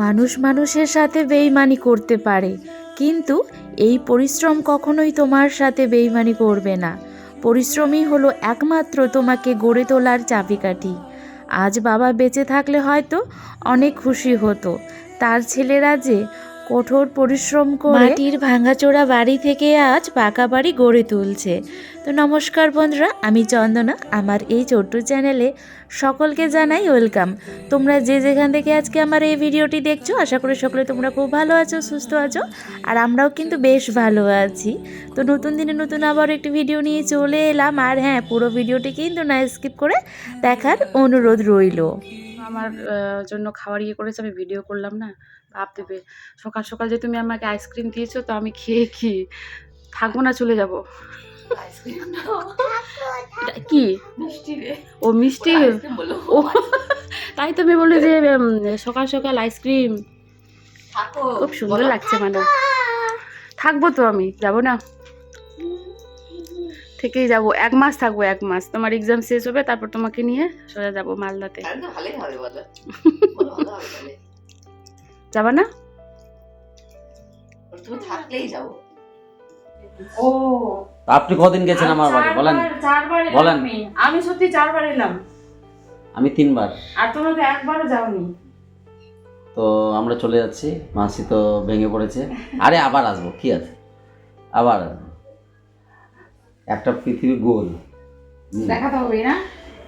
মানুষ মানুষের সাথে বেইমানি করতে পারে, কিন্তু এই পরিশ্রম কখনোই তোমার সাথে বেইমানি করবে না। পরিশ্রমই হলো একমাত্র তোমাকে গড়ে তোলার চাবিকাঠি। আজ বাবা বেঁচে থাকলে হয়তো অনেক খুশি হতো তার ছেলেরা যে কঠোর পরিশ্রম করে মাটির ভাঙাচোরা বাড়ি থেকে আজ পাকা বাড়ি গড়ে তুলছে। তো নমস্কার বন্ধুরা, আমি চন্দনা। আমার এই ছোট্ট চ্যানেলে সকলকে জানাই ওয়েলকাম। তোমরা যে যেখান থেকে আজকে আমার এই ভিডিওটি দেখছো, আশা করি সকলে তোমরা খুব ভালো আছো, সুস্থ আছো, আর আমরাও কিন্তু বেশ ভালো আছি। তো নতুন দিনে নতুন আবার একটি ভিডিও নিয়ে চলে এলাম। আর হ্যাঁ, পুরো ভিডিওটি কিন্তু না স্কিপ করে দেখার অনুরোধ রইল। আমার জন্য খাবার ইয়ে করেছে, আমি ভিডিও করলাম না। ভাব দেবে সকাল সকাল যে তুমি আমাকে আইসক্রিম দিয়েছো, তো আমি খেয়ে কি থাকবো না, চলে যাবো। কি মিষ্টি রে? ও মিষ্টি, ও তাই তো আমি বলি যে সকাল সকাল আইসক্রিম খুব সুন্দর লাগছে। মানে থাকবো তো, আমি যাবো না, থেকেই যাবো। 1 মাস থাকবো, 1 মাস। তোমার এক্সাম শেষ হবে, তারপর তোমাকে নিয়ে সোজা যাবো মালদাতে। যাবা না? ও আপনি কদিন গেছেন আমার বাড়ি বলেন? 4 বার বলেন। আমি সত্যি 4 বার এলাম, আমি 3 বার। আর তোমরা তো একবারও যাওনি। তো আমরা চলে যাচ্ছি, মাসি তো ভেঙে পড়েছে। আরে আবার আসবো, কি আছে, আবার আসবো। একটা পৃথিবী গোল, দেখা তো হবেই না?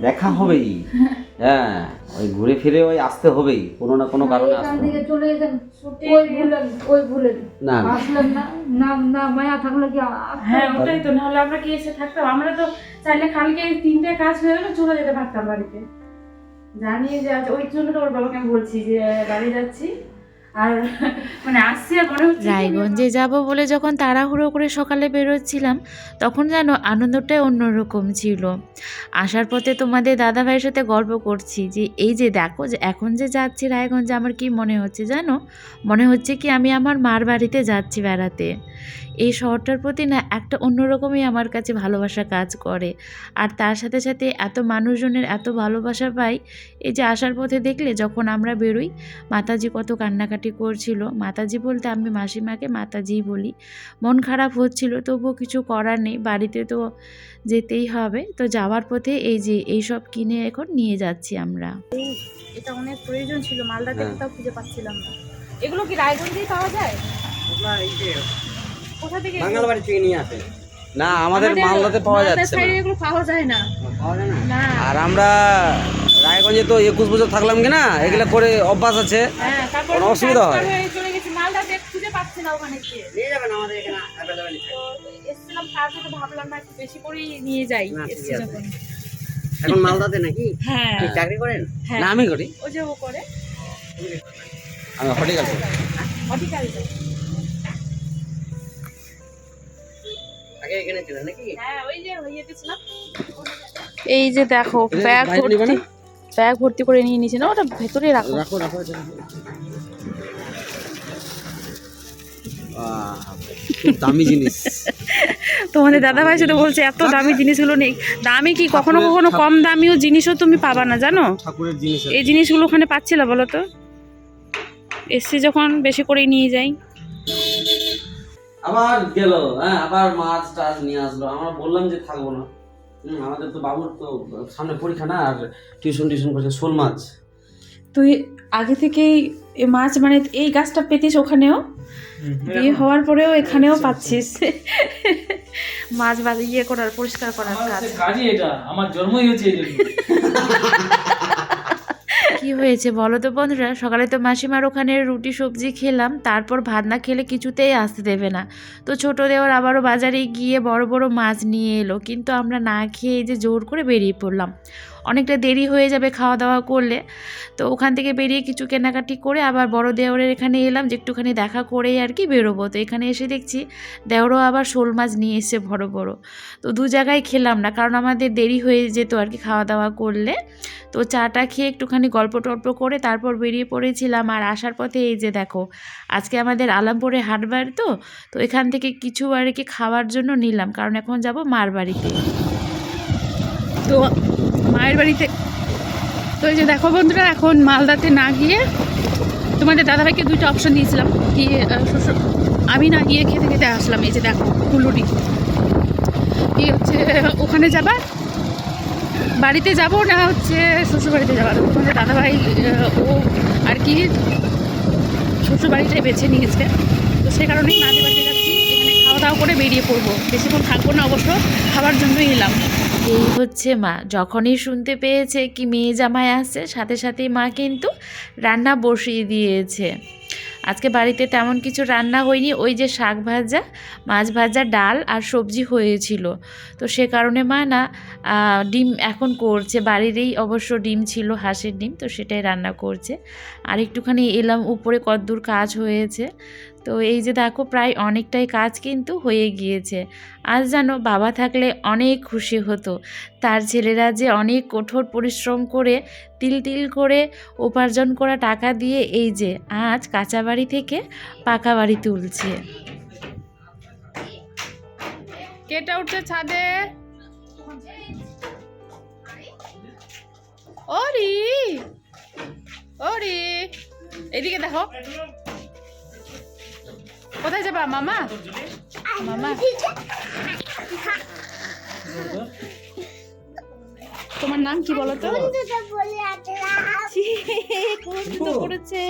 দেখা হবেই। হ্যাঁ, ওই ঘুরে ফিরে ওই আসতে হবেই, কোনো না কোনো কারণে আসতে হবে। চলে যেতেন, ওই ভুলেন না না, আসলেন না, না না মায়া থাকলে কি হ্যাঁ ওটাই তো, নাহলে আমরা কি এসে থাকতাম? আমরা তো চাইলে কালকে 3টে কাজ হয়ে গেলে চলে যেতে পারতাম বাড়িতে। জানি যে আজ ওই জন্য তো ওর বাবাকে আমি বলছি যে বাড়ি যাচ্ছি, আর মানে আসছি, আর মনে হচ্ছে রায়গঞ্জে যাব বলে যখন তাড়াহুড়ো করে সকালে বেরোচ্ছিলাম, তখন যেন আনন্দটাই অন্যরকম ছিল। আসার পথে তোমাদের দাদাভাইয়ের সাথে গল্প করছি যে এই যে দেখো, যে এখন যে যাচ্ছি রায়গঞ্জে, আমার কি মনে হচ্ছে জানো? মনে হচ্ছে কি আমি আমার মার বাড়িতে যাচ্ছি বেড়াতে। এই শহরটার প্রতি না একটা অন্যরকমই আমার কাছে ভালোবাসা কাজ করে। আর তার সাথে সাথে এত মানুষজনের এত ভালোবাসা পাই। এই যে আসার পথে দেখলে যখন আমরা বেরোই, মাতাজি কত কান্নাকাটি করছিল। মাতাজি বলতে আমি মাসিমাকে মাতাজি বলি। মন খারাপ হচ্ছিল, তবুও কিছু করার নেই, বাড়িতে তো যেতেই হবে। তো যাওয়ার পথে এই যে এইসব কিনে এখন নিয়ে যাচ্ছি আমরা। এটা অনেক প্রয়োজন ছিল, মালদাতে কোথাও খুঁজে পাচ্ছিলাম না। এগুলো কি রায়গঞ্জেই পাওয়া যায়? কোথা থেকে? বাঙালবাড়ি থেকে নিয়ে আসে না, আমাদের মালদাতে পাওয়া যাচ্ছে না। এগুলো পাওয়া যায় না। না। আর আমরা রায়গঞ্জে তো 21 বছর থাকলাম কিনা, এগুলো করে অভ্যাস আছে, হ্যাঁ, তারপর কোনো অসুবিধা হয়? চলে গেছি মালদাতে, খুঁজে পাচ্ছি না ওখানে গিয়ে। নিয়ে যাবেন আমাদের এখানে অ্যাভেলেবল। তো এসেছিলাম কাজে, তো ভাবলাম না একটু বেশি করেই নিয়ে যাই। এসেছি যখন। এখন মালদাতে নাকি? হ্যাঁ। কি চাকরি করেন? হ্যাঁ। না আমি করি, ও যে ও করে আমি হর্টিকালচার। হর্টিকালচার। আগে এখানে ছিলেন নাকি? হ্যাঁ, ওই যে হইয়েতে ছিলাম। এই যে দেখো, ব্যাগ ভর্তি করে নিয়ে নিয়েছি না, ওটা ভেতরে রাখো। রাখো রাখো। খুব দামি জিনিস। তোমাদের দাদাভাই সাথে বলছে এত দামি জিনিসগুলো নেই। দামি কি, কখনো কখনো কম দামিও জিনিসও তুমি পাবা না, জানো? ঠাকুরের জিনিস। এই জিনিসগুলো ওখানে পাচ্ছিল বলো তো? এসছি যখন বেশি করেই নিয়ে যাই। আবার গেল, হ্যাঁ, আবার মাছ টাছ নিয়ে আসলো। আমরা বললাম যে থাকবো না। আমাদের তো বাবুর তো সামনে পরীক্ষা না, আর টিউশন করছে শোল মাছ। তুই আগে থেকেই মাছ, মানে এই গাছটা পেতিস ওখানেও, বিয়ে হওয়ার পরেও এখানেও পাচ্ছিস মাছ ইয়ে করার, পরিষ্কার করার কাজ। কাজই এটা, আমার জন্মই হচ্ছে এই জন্য। কি হয়েছে বলো তো বন্ধুরা? সকালে তো মাসিমার ওখানে রুটি সবজি খেলাম, তারপর ভাত না খেলে কিছুতেই আসতে দেবে না। তো ছোটো দেওয়ার আবারও বাজারে গিয়ে বড় বড় মাছ নিয়ে এলো, কিন্তু আমরা না খেয়ে যে জোর করে বেরিয়ে পড়লাম। অনেকটা দেরি হয়ে যাবে খাওয়া দাওয়া করলে। তো ওখান থেকে বেরিয়ে কিছু কেনাকাটি করে আবার বড় দেওরের এখানে এলাম যে একটুখানি দেখা করেই আর কি বেরোবো। তো এখানে এসে দেখছি দেওরও আবার শোল মাছ নিয়ে এসে বড় বড়। তো দু জায়গায় খেলাম না, কারণ আমাদের দেরি হয়ে যেত আর কি খাওয়া দাওয়া করলে। তো চাটা খেয়ে একটুখানি গল্প টল্প করে তারপর বেরিয়ে পড়েছিলাম। আর আসার পথে এই যে দেখো, আজকে আমাদের আলামপুরে হাটবার, তো এখান থেকে কিছু আর কি খাওয়ার জন্য নিলাম, কারণ এখন যাব মার বাড়িতে। তো মায়ের বাড়িতে, তো এই যে দেখো বন্ধুরা, এখন মালদাতে না গিয়ে তোমাদের দাদাভাইকে দুইটা অপশন দিয়েছিলাম কি শ্বশুর, আমি না গিয়ে খেতে খেতে আসলাম। এই যে দেখো ফুলুরি কি হচ্ছে, ওখানে যাবা বাড়িতে যাব না হচ্ছে শ্বশুর বাড়িতে যাবা। তোমাদের দাদাভাই ও আর কি শ্বশুর বাড়িটাই বেছে নিয়েছে, তো সে কারণেই মাঝে বাড়িতে যাচ্ছি। এখানে খাওয়া দাওয়া করে বেরিয়ে পড়বো, বেশিক্ষণ থাকবো না অবশ্য, খাবার জন্যই এলাম। এই হচ্ছে মা, যখনই শুনতে পেয়েছে কি মেয়ে জামাই আসছে সাথে সাথেই মা কিন্তু রান্না বসিয়ে দিয়েছে। আজকে বাড়িতে তেমন কিছু রান্না হয়নি, ওই যে শাক ভাজা, মাছ ভাজা, ডাল আর সবজি হয়েছিল। তো সে কারণে মা না ডিম এখন করছে, বাড়িরই অবশ্য ডিম ছিল, হাঁসের ডিম, তো সেটাই রান্না করছে। আর একটুখানি এলাম উপরে কতদূর কাজ হয়েছে। তো এই যে দেখো প্রায় অনেকটাই কাজ কিন্তু হয়ে গিয়েছে। আজ জানো বাবা থাকলে অনেক খুশি হতো, তার ছেলেরা যে অনেক কঠোর পরিশ্রম করে তিল তিল করে উপার্জন করা টাকা দিয়ে এই যে আজ কাঁচা বাড়ি থেকে পাকা বাড়ি তুলছে। কেটে উঠছে ছাদে, ওরি ওরি, এদিকে দেখো, কোথায় যাবা মামা? মামা তোমার নাম কি বলো তো? পড়েছে,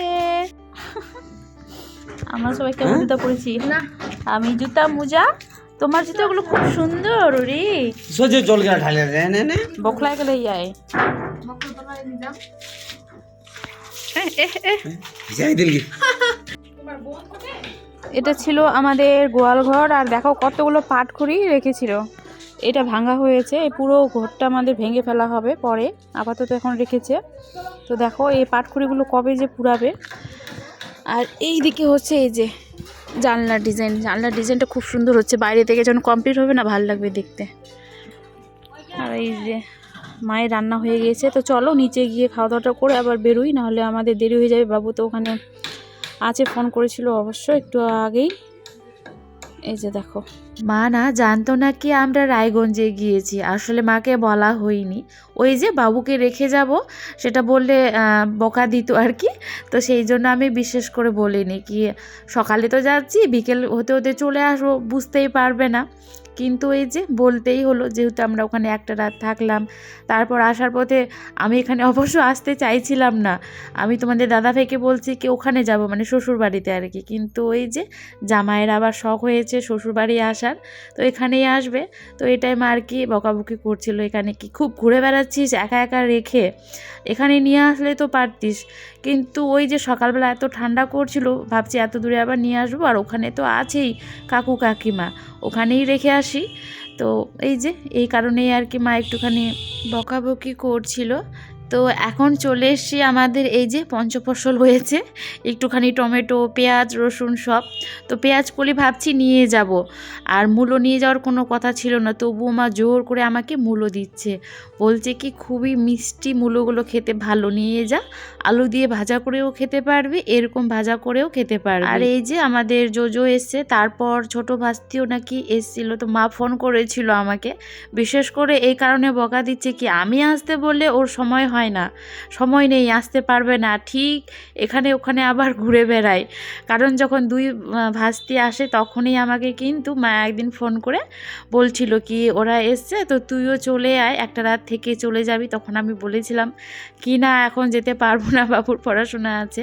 আমরা সবাই কেমন জুতা পরেছি না, আমি জুতা মোজা, তোমার জুতাগুলো খুব সুন্দর রে। সোজে জল গা ঢালে নে নে বখলা গেলে যায়। যাই দিল কি এটা ছিল আমাদের গোয়াল ঘর, আর দেখো কতগুলো পাটখড়ি রেখেছিল, এটা ভাঙা হয়েছে। এই পুরো ঘরটা আমাদের ভেঙে ফেলা হবে পরে, আপাতত এখন রেখেছে। তো দেখো এই পাটখড়িগুলো কবে যে পুরাবে। আর এই দিকে হচ্ছে এই যে জানলার ডিজাইন, জানলার ডিজাইনটা খুব সুন্দর হচ্ছে, বাইরে থেকে যখন কমপ্লিট হবে না ভালো লাগবে দেখতে। আর এই যে মায়ের রান্না হয়ে গিয়েছে, তো চলো নিচে গিয়ে খাওয়া দাওয়াটা করে আবার বেরোই, নাহলে আমাদের দেরি হয়ে যাবে। বাবু তো ওখানে আছে, ফোন করেছিল অবশ্য একটু আগেই। এই যে দেখো মা না জানতো না কি আমরা রায়গঞ্জে গিয়েছি, আসলে মাকে বলা হয়নি। ওই যে বাবুকে রেখে যাব সেটা বললে বকা দিত আর কি, তো সেই জন্য আমি বিশেষ করে বলিনি কি সকালে তো যাচ্ছি, বিকেল হতে হতে চলে আসবো, বুঝতেই পারবে না। কিন্তু এই যে বলতেই হলো, যেহেতু আমরা ওখানে একটা রাত থাকলাম। তারপর আসার পথে আমি এখানে অবশ্য আসতে চাইছিলাম না, আমি তোমাদের দাদা ভাইকে বলছি কি ওখানে যাব, মানে শ্বশুর বাড়িতে আর কি। কিন্তু ওই যে জামাইয়ের আবার শখ হয়েছে শ্বশুর বাড়ি আসার, তো এখানেই আসবে। তো এই টাইমে আর কি বকাবকি করছিল, এখানে কি খুব ঘুরে বেড়াচ্ছিস একা একা রেখে, এখানে নিয়ে আসলে তো পারতিস। কিন্তু ওই যে সকালবেলা এত ঠান্ডা করছিল, ভাবছি এত দূরে আবার নিয়ে আসবো, আর ওখানে তো আছেই কাকু কাকিমা, ওখানেই রেখে আসি। তো এই যে এই কারণেই আর কি মা একটুখানি বকাবকি করছিল। তো এখন চলে এসছি আমাদের এই যে পঞ্চফসল হয়েছে, একটুখানি টমেটো, পেঁয়াজ, রসুন সব। তো পেঁয়াজ কলি ভাবছি নিয়ে যাব, আর মূলো নিয়ে যাওয়ার কোনো কথা ছিল না, তবুও মা জোর করে আমাকে মূলো দিচ্ছে, বলছে কি খুবই মিষ্টি মূলোগুলো খেতে, ভালো নিয়ে যা, আলু দিয়ে ভাজা করেও খেতে পারবি, এরকম ভাজা করেও খেতে পারবি। আর এই যে আমাদের জোজো এসছে, তারপর ছোট ভাস্তিও নাকি এসছিল, তো মা ফোন করেছিল আমাকে, বিশেষ করে এই কারণে বকা দিচ্ছে কি আমি আসতে বললে ওর সময় হয় না, সময় নেই, আসতে পারবে না, ঠিক এখানে ওখানে আবার ঘুরে বেড়ায়। কারণ যখন দুই ভাস্তি আসে তখনই আমাকে কিন্তু মা একদিন ফোন করে বলছিল কি ওরা এসছে, তো তুইও চলে আয়, একটা রাত থেকে চলে যাবি। তখন আমি বলেছিলাম কি না এখন যেতে পারবো না, বাবুর পড়াশোনা আছে।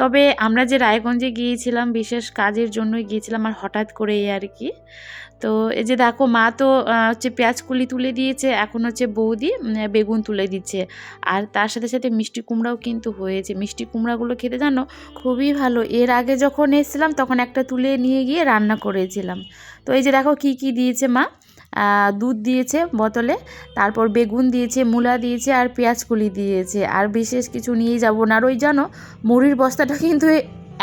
তবে আমরা যে রায়গঞ্জে গিয়েছিলাম বিশেষ কাজের জন্যই গিয়েছিলাম, আর হঠাৎ করে আর কি। তো এই যে দেখো মা তো হচ্ছে পেঁয়াজ কুলি তুলে দিয়েছে, এখন হচ্ছে বৌদি বেগুন তুলে দিচ্ছে, আর তার সাথে সাথে মিষ্টি কুমড়াও কিন্তু হয়েছে। মিষ্টি কুমড়াগুলো খেতে জানো খুবই ভালো, এর আগে যখন এসেছিলাম তখন একটা তুলে নিয়ে গিয়ে রান্না করেছিলাম। তো এই যে দেখো কি কি দিয়েছে মা, দুধ দিয়েছে বোতলে, তারপর বেগুন দিয়েছে, মূলা দিয়েছে, আর পেঁয়াজ কুলি দিয়েছে, আর বিশেষ কিছু নিয়ে যাব না। আর ওই জানো মুড়ির বস্তাটা কিন্তু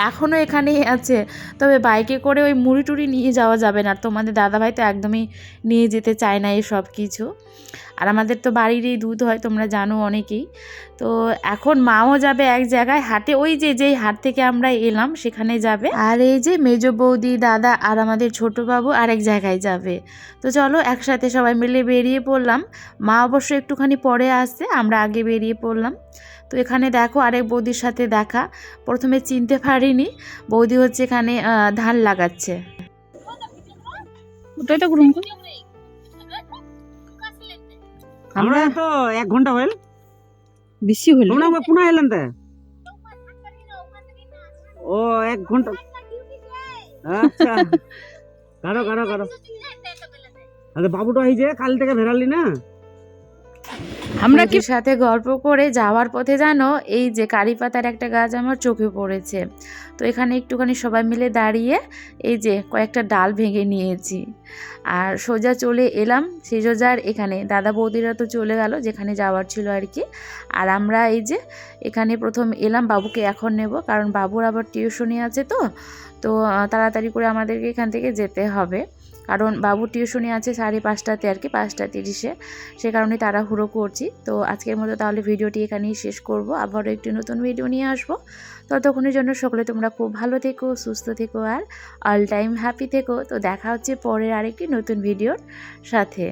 এখনও এখানেই আছে, তবে বাইকে করে ওই মুড়ি টুড়ি নিয়ে যাওয়া যাবে না, তোমাদের দাদাভাই তো একদমই নিয়ে যেতে চায় না এই সব কিছু। আর আমাদের তো বাড়িরই দুধ হয়, তোমরা জানো অনেকেই। তো এখন মাও যাবে এক জায়গায় হাটে, ওই যে যেই হাট থেকে আমরা এলাম সেখানে যাবে, আর এই যে মেজো বৌদি, দাদা আর আমাদের ছোট বাবু আরেক জায়গায় যাবে। তো চলো একসাথে সবাই মিলে বেরিয়ে পড়লাম। মা অবশ্য একটুখানি পরে আসছে, আমরা আগে বেরিয়ে পড়লাম। তো এখানে দেখো আরেক বৌদির সাথে দেখা, প্রথমে চিনতে পারিনি, বৌদি হচ্ছে এখানে ধান লাগাচ্ছে। ওটাই তো গ্রহণ কর। আমরা তো 1 ঘন্টা হইল, বেশি হলো। তোমরা পুনা এলেন তে ও 1 ঘন্টা। আচ্ছা কারো কারো কারো আরে বাবুটা এই যে কাল থেকে বেরালি না। আমরা কি বৌদির সাথে গল্প করে যাওয়ার পথে জানো এই যে কারি পাতার একটা গাছ আমার চোখে পড়েছে, তো এখানে একটুখানি সবাই মিলে দাঁড়িয়ে এই যে কয়েকটা ডাল ভেঙে নিয়েছি আর সোজা চলে এলাম সেজোজার এখানে। দাদা বৌদিরা তো চলে গেল যেখানে যাওয়ার ছিল আর কি। আর আমরা এই যে এখানে প্রথম এলাম, বাবুকে এখন নেব কারণ বাবুর আবার টিউশনি আছে, তো তো তাড়াতাড়ি করে আমাদেরকে এখান থেকে যেতে হবে কারণ বাবুর টিউশনি আছে 5:30তে আর কি, 5:30-এ, সে কারণে তাড়াহুড়ো করছি। তো আজকের মতো তাহলে ভিডিওটি এখানেই শেষ করব, আবারও একটি নতুন ভিডিও নিয়ে আসবো। ততক্ষণের জন্য সকলে তোমরা খুব ভালো থেকো, সুস্থ থেকো আর অল টাইম হ্যাপি থেকো। তো দেখা হচ্ছে পরের আরেকটি নতুন ভিডিওর সাথে।